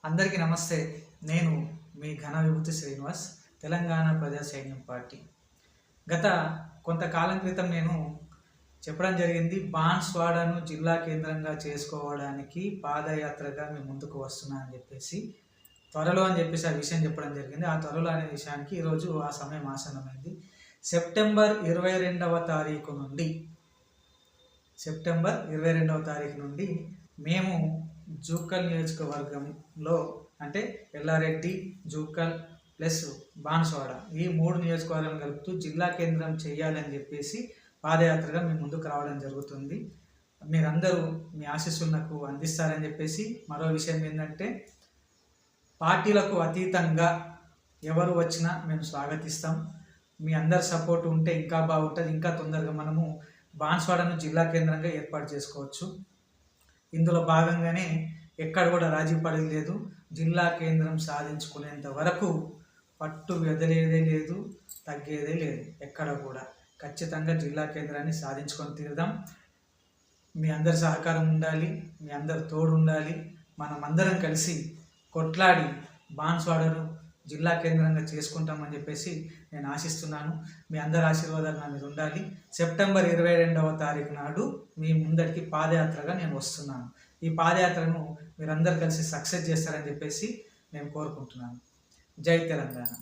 అందరికీ నమస్తే. నేను మీ ఘన విభూతి శ్రీనివాస్, తెలంగాణ ప్రజా సైన్యం పార్టీ. గత కొంతకాలం క్రితం నేను చెప్పడం జరిగింది, బాన్స్వాడను జిల్లా కేంద్రంగా చేసుకోవడానికి పాదయాత్రగా మేము ముందుకు వస్తున్నా అని చెప్పేసి త్వరలో అని చెప్పేసి ఆ విషయం చెప్పడం జరిగింది. ఆ త్వరలో అనే విషయానికి ఈరోజు ఆ సమయం ఆసన్నమైంది. సెప్టెంబర్ 22వ తారీఖు నుండి మేము జూక్కల్ నియోజకవర్గంలో అంటే ఎల్లారెడ్డి, జూక్కల్ ప్లస్ బాన్స్వాడ ఈ 3 నియోజకవర్గాలను కలుపుతూ జిల్లా కేంద్రం చేయాలని చెప్పేసి పాదయాత్రగా మేము ముందుకు రావడం జరుగుతుంది. మీరందరూ మీ ఆశీస్సులు నాకు అందిస్తారని చెప్పేసి, మరో విషయం ఏంటంటే పార్టీలకు అతీతంగా ఎవరు వచ్చినా మేము స్వాగతిస్తాం. మీ అందరి సపోర్ట్ ఉంటే ఇంకా బాగుంటుంది. ఇంకా తొందరగా మనము బాన్స్వాడను జిల్లా కేంద్రంగా ఏర్పాటు చేసుకోవచ్చు. ఇందులో భాగంగానే ఎక్కడ కూడా రాజీ పడేది లేదు. జిల్లా కేంద్రం సాధించుకునేంత వరకు పట్టు వదిలేదే లేదు, తగ్గేదే లేదు. ఎక్కడ కూడా ఖచ్చితంగా జిల్లా కేంద్రాన్ని సాధించుకొని తీరుదాం. మీ అందరి సహకారం ఉండాలి, మీ అందరి తోడు ఉండాలి. మనం అందరం కలిసి కొట్లాడి బాన్స్వాడను జిల్లా కేంద్రంగా చేసుకుంటామని చెప్పేసి నేను ఆశిస్తున్నాను. మీ అందరి ఆశీర్వాదాలు నా మీద ఉండాలి. సెప్టెంబర్ 22వ తారీఖు నాడు మీ ముందరికి పాదయాత్రగా నేను వస్తున్నాను. ఈ పాదయాత్రను మీరందరూ కలిసి సక్సెస్ చేస్తారని చెప్పేసి నేను కోరుకుంటున్నాను. జై తెలంగాణ.